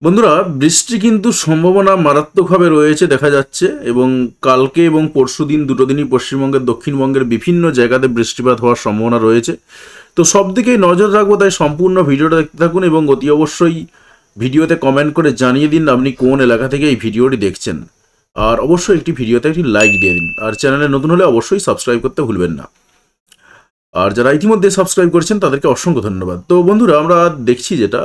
বন্ধুরা, বৃষ্টি কিন্তু সম্ভাবনা মারাত্মকভাবে রয়েছে দেখা যাচ্ছে। এবং কালকে এবং পরশুদিন দুটো দিনই পশ্চিমবঙ্গের দক্ষিণবঙ্গের বিভিন্ন জায়গাতে বৃষ্টিপাত হওয়ার সম্ভাবনা রয়েছে। তো সব দিকেই নজর রাখবো, তাই সম্পূর্ণ ভিডিওটা দেখতে থাকুন এবং অতি অবশ্যই ভিডিওতে কমেন্ট করে জানিয়ে দিন আপনি কোন এলাকা থেকে এই ভিডিওটি দেখছেন। আর অবশ্যই একটি ভিডিওতে একটি লাইক দিয়ে দিন, আর চ্যানেলে নতুন হলে অবশ্যই সাবস্ক্রাইব করতে ভুলবেন না। আর যারা ইতিমধ্যে সাবস্ক্রাইব করেছেন তাদেরকে অসংখ্য ধন্যবাদ। তো বন্ধুরা, আমরা দেখছি যেটা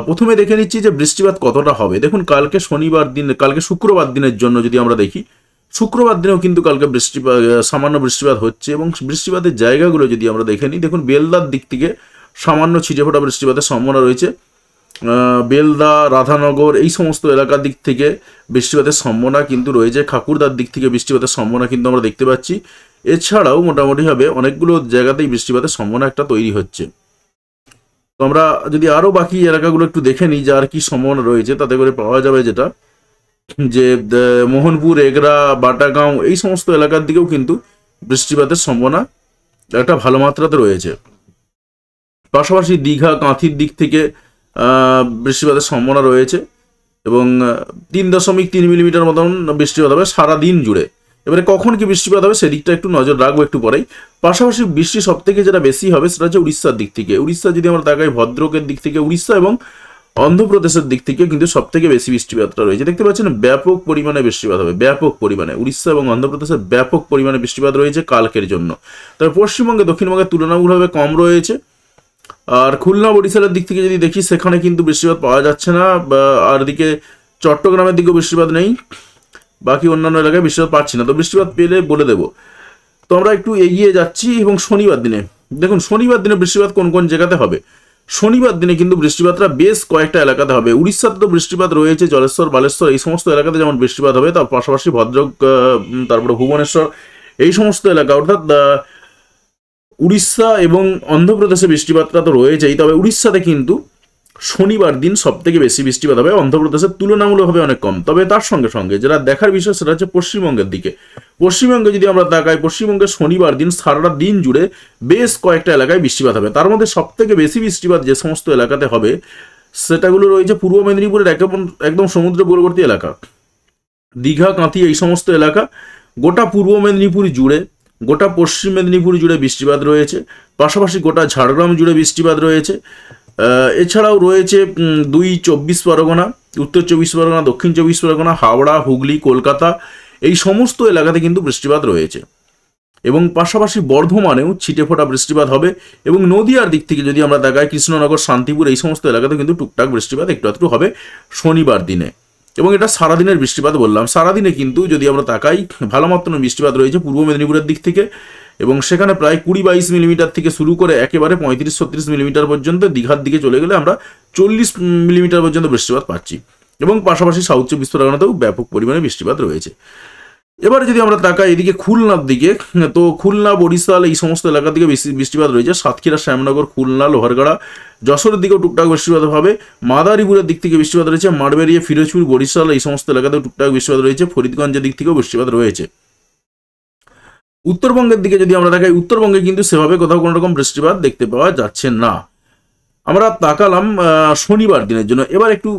প্রথমে দেখে নিচ্ছি যে বৃষ্টিপাত কতটা হবে। দেখুন, কালকে শনিবার দিন, কালকে শুক্রবার দিনের জন্য যদি আমরা দেখি, শুক্রবার দিনেও কিন্তু কালকে বৃষ্টিপাত, সামান্য বৃষ্টিপাত হচ্ছে। এবং বৃষ্টিপাতের জায়গাগুলো যদি আমরা দেখে নিই, দেখুন বেলদার দিক থেকে সামান্য ছিটেফোঁটা বৃষ্টিপাতের সম্ভাবনা রয়েছে। বেলদা, রাধানগর এই সমস্ত এলাকার দিক থেকে বৃষ্টিপাতের সম্ভাবনা কিন্তু রয়েছে। ঠাকুরদার দিক থেকে বৃষ্টিপাতের সম্ভাবনা কিন্তু আমরা দেখতে পাচ্ছি। এছাড়াও মোটামুটিভাবে অনেকগুলো জায়গাতেই বৃষ্টিপাতের সম্ভাবনা একটা তৈরি হচ্ছে। তো আমরা যদি আরও বাকি এলাকাগুলো একটু দেখে নিই যে আর কি সম্ভাবনা রয়েছে, তাতে করে পাওয়া যাবে যেটা যে মোহনপুর, এগরা, বাটাগাঁও এই সমস্ত এলাকার দিকেও কিন্তু বৃষ্টিপাতের সম্ভাবনা একটা ভালো মাত্রাতে রয়েছে। পাশাপাশি দীঘা, কাঁথির দিক থেকে বৃষ্টিপাতের সম্ভাবনা রয়েছে এবং 3.3 মিলিমিটার মতন বৃষ্টিপাত হবে সারাদিন জুড়ে। এবারে কখন কি বৃষ্টিপাত হবে সেদিকটা একটু নজর রাখবো একটু পরেই। পাশাপাশি বৃষ্টি সব থেকে যেটা বেশি হবে সেটা হচ্ছে উড়িষ্যার দিক থেকে। উড়িষ্যা যদি আমরা তাকাই, ভদ্রকের দিক থেকে, উড়িষ্যা এবং অন্ধ্রপ্রদেশের দিক থেকে কিন্তু সব থেকে বেশি বৃষ্টিপাতটা রয়েছে। দেখতে পাচ্ছেন ব্যাপক পরিমাণে বৃষ্টিপাত হবে, ব্যাপক পরিমাণে। উড়িষ্যা এবং অন্ধ্রপ্রদেশের ব্যাপক পরিমাণে বৃষ্টিপাত রয়েছে কালকের জন্য। তবে পশ্চিমবঙ্গে, দক্ষিণবঙ্গের তুলনামূলকভাবে কম রয়েছে। আর খুলনা, বরিশালের দিক থেকে যদি দেখি, সেখানে কিন্তু বৃষ্টিপাত পাওয়া যাচ্ছে না। আর দিকে চট্টগ্রামের দিকেও বৃষ্টিপাত নেই, বাকি অন্যান্য এলাকায় বৃষ্টিপাত পাচ্ছি না। তো বৃষ্টিপাত পেলে বলে দেবো। তো আমরা একটু এগিয়ে যাচ্ছি এবং শনিবার দিনে দেখুন, শনিবার দিনে বৃষ্টিপাত কোন কোন জায়গাতে হবে। শনিবার দিনে কিন্তু বৃষ্টিপাতটা বেশ কয়েকটা এলাকাতে হবে। উড়িষ্যাতে তো বৃষ্টিপাত রয়েছে, জলেশ্বর, বালেশ্বর এই সমস্ত এলাকাতে যেমন বৃষ্টিপাত হবে, তার পাশাপাশি ভদ্রক, তারপরে ভুবনেশ্বর এই সমস্ত এলাকা, অর্থাৎ উড়িষ্যা এবং অন্ধ্রপ্রদেশে বৃষ্টিপাতটা তো রয়েছেই। তবে উড়িষ্যাতে কিন্তু শনিবার দিন সব থেকে বেশি বৃষ্টিপাত হবে, অন্ধ্রপ্রদেশের তুলনামূলকভাবে অনেক কম। তবে তার সঙ্গে সঙ্গে যেটা দেখার বিষয় সেটা হচ্ছে পশ্চিমবঙ্গের দিকে। পশ্চিমবঙ্গে যদি আমরা তাকাই, পশ্চিমবঙ্গে শনিবার দিন সারাটা দিন জুড়ে বেশ কয়েকটা এলাকায় বৃষ্টিপাত হবে। তার মধ্যে সব থেকে বেশি বৃষ্টিপাত যে সমস্ত এলাকাতে হবে সেটাগুলো রয়েছে পূর্ব মেদিনীপুরের একদম সমুদ্র পূর্ববর্তী এলাকা, দীঘা, কাঁথি এই সমস্ত এলাকা। গোটা পূর্ব মেদিনীপুর জুড়ে, গোটা পশ্চিম মেদিনীপুর জুড়ে বৃষ্টিপাত রয়েছে। পাশাপাশি গোটা ঝাড়গ্রাম জুড়ে বৃষ্টিপাত রয়েছে। এছাড়াও রয়েছে 2 চব্বিশ পরগনা, উত্তর 24 পরগনা, দক্ষিণ 24 পরগনা, হাওড়া, হুগলি, কলকাতা এই সমস্ত এলাকাতে কিন্তু বৃষ্টিপাত রয়েছে। এবং পাশাপাশি বর্ধমানেও ছিটেফোঁটা বৃষ্টিপাত হবে। এবং নদিয়ার দিক থেকে যদি আমরা দেখাই, কৃষ্ণনগর, শান্তিপুর এই সমস্ত এলাকাতে কিন্তু টুকটাক বৃষ্টিপাত একটু একটু হবে শনিবার দিনে। এবং এটা সারাদিনের বৃষ্টিপাত বললাম। সারাদিনে কিন্তু যদি আমরা তাকাই, ভালো মাত্রার বৃষ্টিপাত রয়েছে পূর্ব মেদিনীপুরের দিক থেকে, এবং সেখানে প্রায় 20-22 মিলিমিটার থেকে শুরু করে একেবারে 35-36 মিলিমিটার পর্যন্ত। দীঘার দিকে চলে গেলে আমরা 40 মিলিমিটার পর্যন্ত বৃষ্টিপাত পাচ্ছি। এবং পাশাপাশি সাউথ 24 পরগনাতেও ব্যাপক পরিমাণে বৃষ্টিপাত রয়েছে। এবারে যদি আমরা তাকাই এদিকে খুলনার দিকে, তো খুলনা, বরিশাল এই সমস্ত এলাকার দিকে বেশি বৃষ্টিপাত রয়েছে। সাতক্ষীরা, শ্যামনগর, খুলনা, লোহারগাড়া, যশোরের দিকেও টুকটাক বৃষ্টিপাত হবে। মাদারীপুরের দিক থেকে বৃষ্টিপাত রয়েছে। মাড়বেরিয়া, ফিরোজপুর, বরিশাল এই সমস্ত এলাকাতেও টুকটাক বৃষ্টিপাত রয়েছে। ফরিদগঞ্জের দিক থেকেও বৃষ্টিপাত রয়েছে। উত্তরবঙ্গের দিকে যদি আমরা দেখাই, উত্তরবঙ্গে কিন্তু সেভাবে কোথাও কোনো রকম বৃষ্টিপাত দেখতে পাওয়া যাচ্ছে না। আমরা তাকালাম শনিবার দিনের জন্য। এবার একটু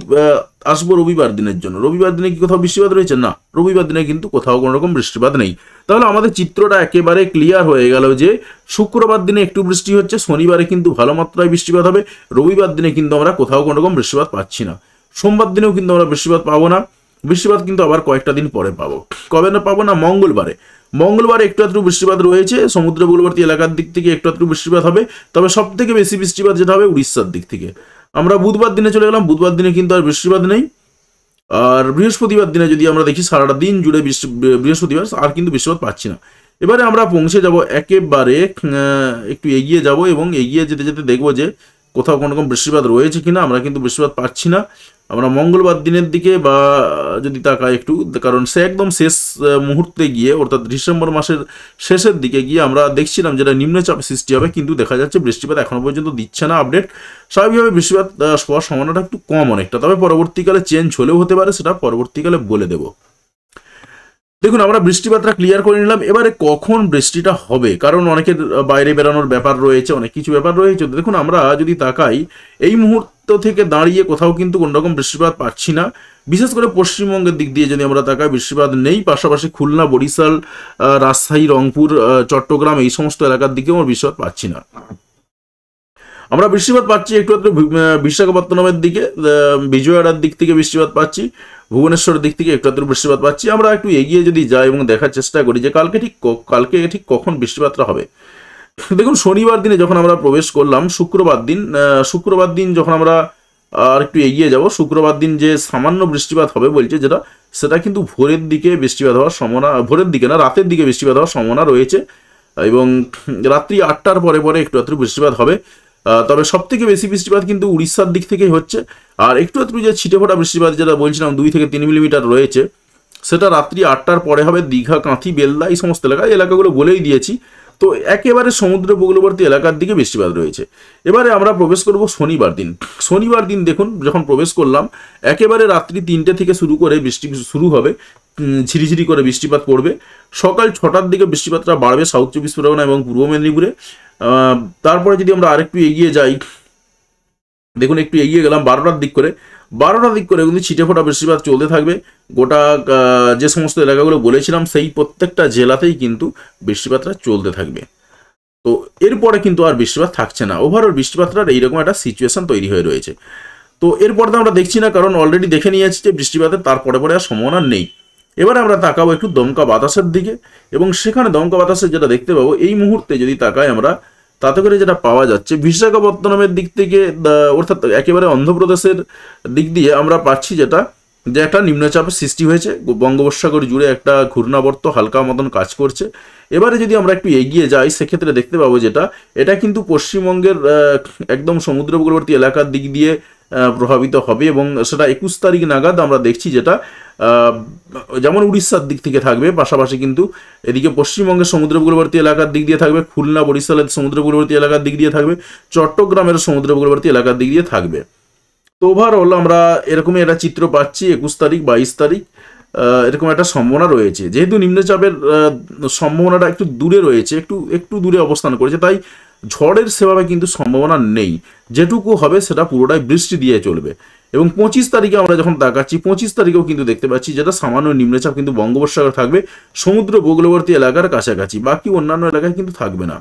আসবো রবিবার দিনের জন্য। রবিবার দিনে কি কোথাও বৃষ্টিপাত রয়েছে? না, রবিবার দিনে কিন্তু কোথাও কোনো রকম বৃষ্টিপাত নেই। তাহলে আমাদের চিত্রটা একেবারে ক্লিয়ার হয়ে গেল যে শুক্রবার দিনে একটু বৃষ্টি হচ্ছে, শনিবারে কিন্তু ভালো মাত্রায় বৃষ্টিপাত হবে, রবিবার দিনে কিন্তু আমরা কোথাও কোনো রকম বৃষ্টিপাত পাচ্ছি না। সোমবার দিনেও কিন্তু আমরা বৃষ্টিপাত পাবো না। বৃষ্টিপাত কিন্তু আবার কয়েকটা দিন পরে পাবো। কবে না পাবো না? মঙ্গলবারে। মঙ্গলবারে একটু আধটু বৃষ্টিপাত রয়েছে, সমুদ্র উপকূলবর্তী এলাকার দিক থেকে একটু আধটু বৃষ্টিপাত হবে। তবে সব থেকে বেশি বৃষ্টিপাত যেটা হবে উড়িষ্যার দিক থেকে। আমরা বুধবার দিনে চলে গেলাম, বুধবার দিনে কিন্তু আর বৃষ্টিপাত নেই। আর বৃহস্পতিবার দিনে যদি আমরা দেখি, সারাটা দিন জুড়ে বৃহস্পতিবার আর কিন্তু বৃষ্টিপাত পাচ্ছি না। এবারে আমরা পৌঁছে যাব একেবারে, একটু এগিয়ে যাব এবং এগিয়ে যেতে যেতে দেখবো যে কোথাও কোনো রকম বৃষ্টিপাত রয়েছে কিনা। আমরা কিন্তু বৃষ্টিপাত পাচ্ছি না। আমরা মঙ্গলবার দিনের দিকে বা যদি তাকাই একটু, কারণ সে একদম শেষ মুহূর্তে গিয়ে, অর্থাৎ ডিসেম্বর মাসের শেষের দিকে গিয়ে আমরা দেখছিলাম যেটা নিম্নচাপ সৃষ্টি হবে, কিন্তু দেখা যাচ্ছে বৃষ্টিপাত এখনো পর্যন্ত দিচ্ছে না আপডেট। স্বাভাবিকভাবে বৃষ্টিপাত হওয়ার সম্ভাবনাটা একটু কম অনেকটা। তবে পরবর্তীকালে চেঞ্জ হলেও হতে পারে, সেটা পরবর্তীকালে বলে দেব। দেখুন আমরা বৃষ্টিপাতটা ক্লিয়ার করে নিলাম। এবারে কখন বৃষ্টিটা হবে, কারণ অনেকের বাইরে বেরানোর ব্যাপার রয়েছে, অনেক কিছু ব্যাপার রয়েছে। দেখুন আমরা যদি তাকাই, এই মুহূর্ত থেকে দাঁড়িয়ে কোথাও কিন্তু কোনোরকম বৃষ্টিপাত পাচ্ছি না। বিশেষ করে পশ্চিমবঙ্গের দিক দিয়ে যদি আমরা তাকাই, বৃষ্টিপাত নেই। পাশাপাশি খুলনা, বরিশাল, রাজশাহী, রংপুর, চট্টগ্রাম এই সমস্ত এলাকার দিকেও আমরা বৃষ্টিপাত পাচ্ছি না। আমরা বৃষ্টিপাত পাচ্ছি একটু একটু বিশাখাপত্তনমের দিকে, বিজয়ওয়াড়ার দিক থেকে বৃষ্টিপাত পাচ্ছি, ভুবনেশ্বরের দিক থেকে একটু একটু বৃষ্টিপাত পাচ্ছি। আমরা একটু এগিয়ে যদি যাই এবং দেখার চেষ্টা করি যে কালকে ঠিক কখন বৃষ্টিপাতটা হবে। দেখুন শনিবার দিনে যখন আমরা প্রবেশ করলাম, শুক্রবার দিন যখন আমরা আর একটু এগিয়ে যাব, শুক্রবার দিন যে সামান্য বৃষ্টিপাত হবে বলছে যেটা, সেটা কিন্তু ভোরের দিকে বৃষ্টিপাত হওয়ার সম্ভাবনা, ভোরের দিকে না, রাতের দিকে বৃষ্টিপাত হওয়ার সম্ভাবনা রয়েছে। এবং রাত্রি 8টার পরে পরে একটু একটু বৃষ্টিপাত হবে। তবে সব থেকে বেশি বৃষ্টিপাত কিন্তু উড়িষ্যার দিক থেকেই হচ্ছে। আর একটু একটু যে ছিটে ফোটা বৃষ্টিপাত যেটা বলছিলাম 2 থেকে 3 মিলিমিটার রয়েছে, সেটা রাত্রি 8টার পরে হবে দীঘা, কাঁথি, বেলদা এই সমস্ত এলাকাগুলো বলেই দিয়েছি। তো একেবারে সমুদ্র উপকূলবর্তী এলাকার দিকে বৃষ্টিপাত রয়েছে। এবারে আমরা প্রবেশ করব শনিবার দিন। শনিবার দিন দেখুন যখন প্রবেশ করলাম, একেবারে রাত্রি 3টে থেকে শুরু করে বৃষ্টি শুরু হবে, ঝিরিঝিরি করে বৃষ্টিপাত পড়বে। সকাল 6টার দিকে বৃষ্টিপাতটা বাড়বে সাউথ 24 পরগনা এবং পূর্ব মেদিনীপুরে। তারপরে যদি আমরা আরেকটু এগিয়ে যাই, দেখুন একটু এগিয়ে গেলাম 12টার দিক করে কিন্তু ছিটে ফোটা বৃষ্টিপাত চলতে থাকবে। গোটা যে সমস্ত এলাকাগুলো বলেছিলাম সেই প্রত্যেকটা জেলাতেই কিন্তু বৃষ্টিপাতটা চলতে থাকবে। তো এরপরে কিন্তু আর বৃষ্টিপাত থাকছে না। ওভারঅল বৃষ্টিপাতটার এইরকম একটা সিচুয়েশন তৈরি হয়ে রয়েছে। তো এরপরে তো আমরা দেখছি না, কারণ অলরেডি দেখে নিয়েছি যে বৃষ্টিপাতের তারপরে পরে আর সম্ভাবনা নেই। এবারে আমরা তাকাবো একটু দমকা বাতাসের দিকে, এবং সেখানে দমকা বাতাসের যেটা দেখতে পাবো এই মুহূর্তে যদি তাকাই আমরা, তাতে করে যেটা পাওয়া যাচ্ছে বিশাখাপত্তনমের দিক থেকে, অর্থাৎ একেবারে অন্ধ্রপ্রদেশের দিক দিয়ে আমরা পাচ্ছি যেটা, যে একটা নিম্নচাপের সৃষ্টি হয়েছে, বঙ্গোপসাগর জুড়ে একটা ঘূর্ণাবর্ত হালকা মতন কাজ করছে। এবারে যদি আমরা একটু এগিয়ে যাই, সেক্ষেত্রে দেখতে পাবো যেটা, এটা কিন্তু পশ্চিমবঙ্গের একদম সমুদ্র উপকূলবর্তী এলাকার দিক দিয়ে প্রভাবিত হবে, এবং সেটা 21 তারিখ নাগাদ আমরা দেখছি যেটা যেমন উড়িষ্যার দিক থেকে থাকবে, পাশাপাশি কিন্তু এদিকে পশ্চিমবঙ্গের সমুদ্র উপকূলবর্তী এলাকার দিক দিয়ে থাকবে, খুলনা, বরিশালের সমুদ্র উপকূলবর্তী এলাকার দিক দিয়ে থাকবে, চট্টগ্রামের সমুদ্র উপকূলবর্তী এলাকার দিক দিয়ে থাকবে। তো ওভারঅল আমরা এরকমই একটা চিত্র পাচ্ছি। 21 তারিখ, 22 তারিখ এরকম একটা সম্ভাবনা রয়েছে। যেহেতু নিম্নচাপের সম্ভাবনাটা একটু দূরে রয়েছে, একটু দূরে অবস্থান করেছে, তাই ঝড়ের সেভাবে কিন্তু সম্ভাবনা নেই। যেটুকু হবে সেটা পুরোটাই বৃষ্টি দিয়ে চলবে। এবং 25 তারিখে আমরা যখন তাকাচ্ছি, 25 তারিখেও কিন্তু দেখতে পাচ্ছি যেটা সামান্য নিম্নচাপ কিন্তু বঙ্গোপসাগর থাকবে, সমুদ্র উপকূলবর্তী এলাকার কাছাকাছি, বাকি অন্যান্য এলাকায় কিন্তু থাকবে না।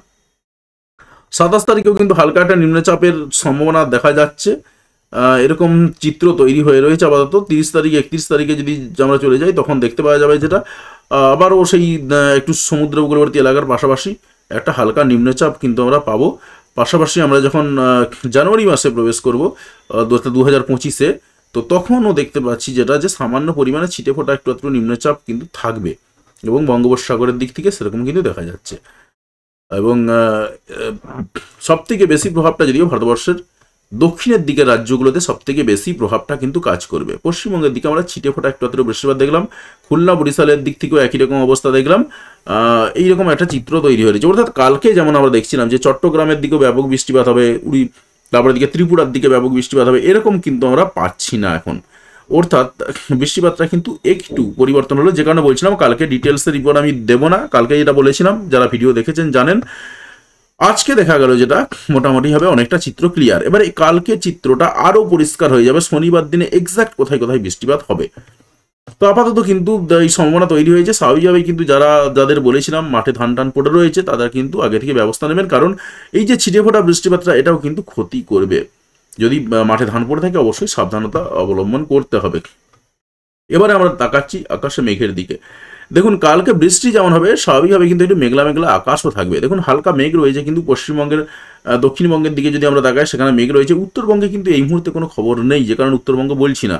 27 তারিখেও কিন্তু হালকা একটা নিম্নচাপের সম্ভাবনা দেখা যাচ্ছে। এরকম চিত্র তৈরি হয়ে রয়েছে আপাতত। 30 তারিখ, 31 তারিখে যদি আমরা চলে যাই, তখন দেখতে পাওয়া যাবে যেটা আবারও সেই একটু সমুদ্র উপকূলবর্তী এলাকার পাশাপাশি একটা হালকা নিম্নচাপ কিন্তু আমরা পাবো। পাশাপাশি আমরা যখন জানুয়ারি মাসে প্রবেশ করব 2025-এ, তো তখনও দেখতে পাচ্ছি যেটা, যে সামান্য পরিমাণে ছিটে ফোটা একটু নিম্নচাপ কিন্তু থাকবে, এবং বঙ্গোপসাগরের দিক থেকে সেরকম কিন্তু দেখা যাচ্ছে। এবং সব থেকে বেশি প্রভাবটা যদিও ভারতবর্ষের দক্ষিণের দিকের রাজ্যগুলোতে সব থেকে বেশি প্রভাবটা কিন্তু কাজ করবে। পশ্চিমবঙ্গের দিকে আমরা ছিটে ফোটা একটু বৃষ্টিপাত দেখলাম, খুলনা, বরিশালের দিক থেকেও একই রকম অবস্থা দেখলাম। এইরকম একটা চিত্র তৈরি হয়েছে। অর্থাৎ কালকে যেমন আমরা দেখছিলাম যে চট্টগ্রামের দিকেও ব্যাপক বৃষ্টিপাত হবে, তারপরে দিকে ত্রিপুরার দিকে ব্যাপক বৃষ্টিপাত হবে, এরকম কিন্তু আমরা পাচ্ছি না এখন। অর্থাৎ বৃষ্টিপাতটা কিন্তু একটু পরিবর্তন হলো, যে কারণে বলছিলাম কালকে ডিটেলসের রিপোর্ট আমি দেবো না। কালকে যেটা বলেছিলাম, যারা ভিডিও দেখেছেন জানেন। আজকে দেখা গেল যেটা মোটামুটি হবে অনেকটা চিত্র ক্লিয়ার। এবারে কালকে চিত্রটা আরো পরিষ্কার হয়ে যাবে শনিবার দিনে এক্সাক্ট কোথায় কোথায় বৃষ্টিপাত হবে। তো আপাতত কিন্তু এই সম্ভাবনা তৈরি হয়েছে। স্বাভাবিকভাবেই কিন্তু যাদের বলেছিলাম মাঠে ধান টান পড়ে রয়েছে, তাদের কিন্তু আগে থেকে ব্যবস্থা নেবেন, কারণ এই যে ছিটে ফোটা বৃষ্টিপাতটা এটাও কিন্তু ক্ষতি করবে। যদি মাঠে ধান পড়ে থাকে অবশ্যই সাবধানতা অবলম্বন করতে হবে। এবারে আমরা তাকাচ্ছি আকাশে মেঘের দিকে। দেখুন কালকে বৃষ্টি যেমন হবে, স্বাভাবিকভাবে কিন্তু একটু মেঘলা মেঘলা আকাশও থাকবে। দেখুন হালকা মেঘ রয়েছে কিন্তু পশ্চিমবঙ্গের, দক্ষিণবঙ্গের দিকে যদি আমরা তাকাই সেখানে মেঘ রয়েছে। উত্তরবঙ্গে কিন্তু এই মুহূর্তে কোনো খবর নেই, যে কারণে উত্তরবঙ্গ বলছি না।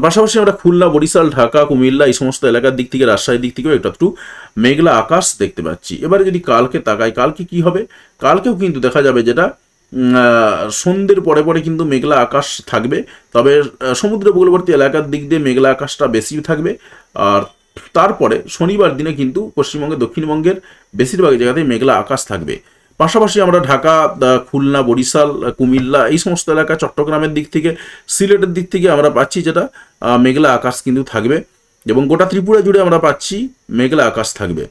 পাশাপাশি আমরা খুলনা, বরিশাল, ঢাকা, কুমিল্লা এই সমস্ত এলাকার দিক থেকে, রাজশাহীর দিক থেকেও একটু মেঘলা আকাশ দেখতে পাচ্ছি। এবারে যদি কালকে তাকাই, কালকে কি হবে, কালকেও কিন্তু দেখা যাবে যেটা সন্ধ্যের পরে পরে কিন্তু মেঘলা আকাশ থাকবে। তবে সমুদ্র উপকূলবর্তী এলাকার দিক দিয়ে মেঘলা আকাশটা বেশি থাকবে। আর তারপরে শনিবার দিনে কিন্তু পশ্চিমবঙ্গের, দক্ষিণবঙ্গের বেশিরভাগ জায়গাতেই মেঘলা আকাশ থাকবে। পাশাপাশি আমরা ঢাকা, খুলনা, বরিশাল, কুমিল্লা এই সমস্ত এলাকা, চট্টগ্রামের দিক থেকে, সিলেটের দিক থেকে আমরা পাচ্ছি যেটা মেঘলা আকাশ কিন্তু থাকবে। এবং গোটা ত্রিপুরা জুড়ে আমরা পাচ্ছি মেঘলা আকাশ থাকবে,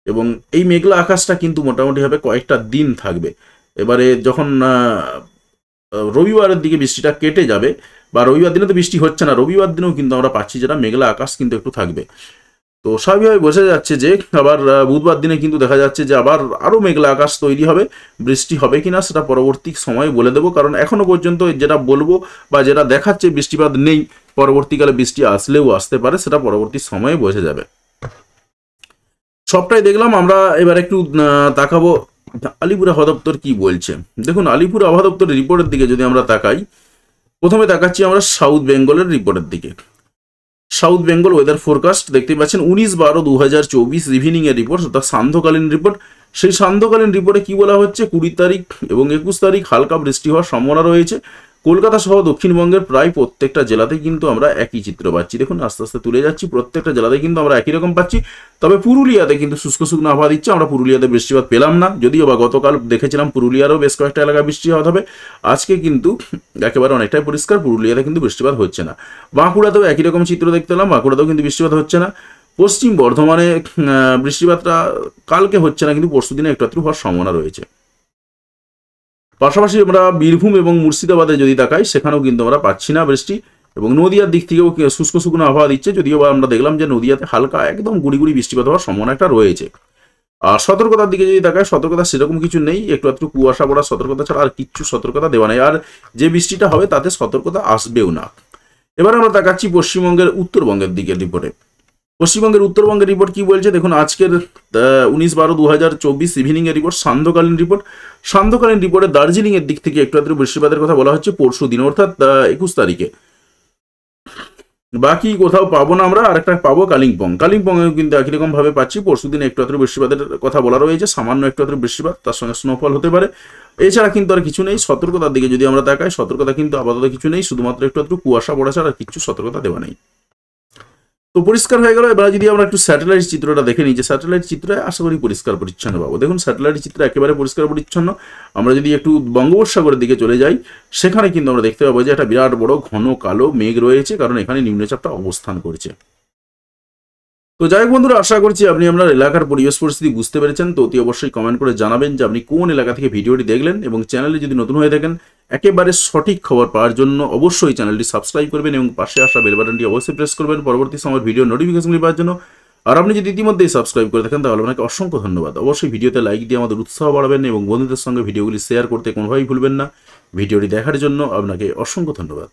এবং এই মেঘলা আকাশটা কিন্তু মোটামুটিভাবে কয়েকটা দিন থাকবে। এবারে যখন রবিবারের দিকে বৃষ্টিটা কেটে যাবে, বা রবিবার দিনে তো বৃষ্টি হচ্ছে না, রবিবার দিনেও কিন্তু আমরা পাচ্ছি যেটা মেঘলা আকাশ কিন্তু একটু থাকবে। তো স্বাভাবিকভাবে বোঝা যাচ্ছে যে আবার বুধবার দিনে কিন্তু দেখা যাচ্ছে যে আবার আরও মেঘলা আকাশ তৈরি হবে। বৃষ্টি হবে কিনা সেটা পরবর্তী সময়ে বলে দেবো, কারণ এখনো পর্যন্ত যেটা বলবো বা যেটা দেখাচ্ছে বৃষ্টিপাত নেই, পরবর্তীকালে বৃষ্টি আসলেও আসতে পারে, সেটা পরবর্তী সময়ে বোঝা যাবে। সবটাই দেখলাম, আমরা এবার একটু তাকাবো আলিপুর আবহাওয়া দপ্তর কি বলছে। দেখুন, আলিপুর আবহাওয়া দপ্তরের রিপোর্টের দিকে যদি আমরা তাকাই, প্রথমে তাকাচ্ছি আমরা সাউথ বেঙ্গলের রিপোর্টের দিকে। সাউথ বেঙ্গল ওয়েদার ফোরকাস্ট দেখতে পাচ্ছেন 19/12/2024 ইভিনিং এর রিপোর্ট, অর্থাৎ সান্ধ্যকালীন রিপোর্ট। সেই সান্ধ্যকালীন রিপোর্টে কি বলা হচ্ছে, 20 তারিখ এবং 21 তারিখ হালকা বৃষ্টি হওয়ার সম্ভাবনা রয়েছে। কলকাতা সহ দক্ষিণবঙ্গের প্রায় প্রত্যেকটা জেলাতেই কিন্তু আমরা একই চিত্র পাচ্ছি। দেখুন আস্তে আস্তে তুলে যাচ্ছি, প্রত্যেকটা জেলাতেই কিন্তু আমরা একই রকম পাচ্ছি। তবে পুরুলিয়াতে কিন্তু শুষ্ক শুকনো আবহাওয়া দিচ্ছে, আমরা পুরুলিয়াতে বৃষ্টিপাত পেলাম না, যদিও বা গতকাল দেখেছিলাম পুরুলিয়ারও বেশ কয়েকটা এলাকায় বৃষ্টিপাত হবে। আজকে কিন্তু একেবারে অনেকটাই পরিষ্কার, পুরুলিয়াতে কিন্তু বৃষ্টিপাত হচ্ছে না। বাঁকুড়াতেও একই রকম চিত্র দেখতে পেলাম, বাঁকুড়াতেও কিন্তু বৃষ্টিপাত হচ্ছে না। পশ্চিম বর্ধমানে বৃষ্টিপাতটা কালকে হচ্ছে না, কিন্তু পরশু দিনে একটু একটু হওয়ার সম্ভাবনা রয়েছে। পাশাপাশি আমরা বীরভূম এবং মুর্শিদাবাদে যদি তাকাই, সেখানেও কিন্তু আমরা পাচ্ছি না বৃষ্টি, এবং নদিয়ার দিক থেকেও শুষ্ক শুকনো আবহাওয়া দিচ্ছে, যদিও বা আমরা দেখলাম যে নদিয়াতে হালকা একদম গুড়ি গুড়ি বৃষ্টিপাত হওয়ার সম্ভাবনা একটা রয়েছে। আর সতর্কতার দিকে যদি তাকায়, সতর্কতা সেরকম কিছু নেই, একটু একটু কুয়াশা পড়ার সতর্কতা ছাড়া আর কিচ্ছু সতর্কতা দেওয়া নেই। আর যে বৃষ্টিটা হবে তাতে সতর্কতা আসবেও না। এবার আমরা তাকাচ্ছি পশ্চিমবঙ্গের উত্তরবঙ্গের দিকের রিপোর্টে। পশ্চিমবঙ্গের উত্তরবঙ্গের রিপোর্ট কি বলছে দেখুন, আজকের 19/12/2024 ইভিনিং এর রিপোর্ট, সান্ধ্যকালীন রিপোর্ট। সান্ধ্যকালীন রিপোর্টে দার্জিলিং এর দিক থেকে একটু একটু বৃষ্টিপাতের কথা বলা হচ্ছে পরশু দিন, অর্থাৎ 21 তারিখে। বাকি কোথাও পাবো না আমরা, আরেকটা পাবো কালিম্পং। কালিম্পংয়েও কিন্তু একই রকম ভাবে পাচ্ছি, পরশু দিনে একটু একটু বৃষ্টিপাতের কথা বলা রয়েছে, সামান্য একটু একটু বৃষ্টিপাত, তার সঙ্গে স্নোফল হতে পারে। এছাড়া কিন্তু আর কিছু নেই। সতর্কতার দিকে যদি আমরা তাকাই, সতর্কতা কিন্তু আপাতত কিছু নেই, শুধুমাত্র একটু একটু কুয়াশা পড়া ছাড়া আর কিছু সতর্কতা দেওয়া নেই। তো পরিষ্কার হয়ে গেল। এবার যদি আমরা একটু স্যাটেলাইট চিত্রটা দেখে নিই, যে স্যাটেলাইট চিত্রে আশা করি পরিষ্কার পরিচ্ছন্ন পাবো। দেখুন স্যাটেলাইট চিত্র একেবারে পরিষ্কার পরিচ্ছন্ন। আমরা যদি একটু বঙ্গোপসাগরের দিকে চলে যাই, সেখানে কিন্তু আমরা দেখতে পাবো যে একটা বিরাট বড় ঘন কালো মেঘ রয়েছে, কারণ এখানে নিম্নচাপটা অবস্থান করছে। তো যাই হোক বন্ধুরা, আশা করছি আপনি আপনার এলাকার পরিবেশ পরিস্থিতি বুঝতে পেরেছেন। তো অতি অবশ্যই কমেন্ট করে জানাবেন যে আপনি কোন এলাকা থেকে ভিডিওটি দেখলেন, এবং চ্যানেলে যদি নতুন হয়ে থাকেন একেবারে সঠিক খবর পাওয়ার জন্য অবশ্যই চ্যানেলটি সাবস্ক্রাইব করবেন, এবং পাশে আসা বেল বাটনটি অবশ্যই প্রেস করবেন পরবর্তী সময়ের ভিডিও নোটিফিকেশনগুলি পাওয়ার জন্য। আর আপনি যদি ইতিমধ্যেই সাবস্ক্রাইব করে থাকেন তাহলে আপনাকে অসংখ্য ধন্যবাদ। অবশ্যই ভিডিওতে লাইক দিয়ে আমাদের উৎসাহ বাড়াবেন, এবং বন্ধুদের সঙ্গে ভিডিওগুলি শেয়ার করতে কোনোভাবেই ভুলবেন না। ভিডিওটি দেখার জন্য আপনাকে অসংখ্য ধন্যবাদ।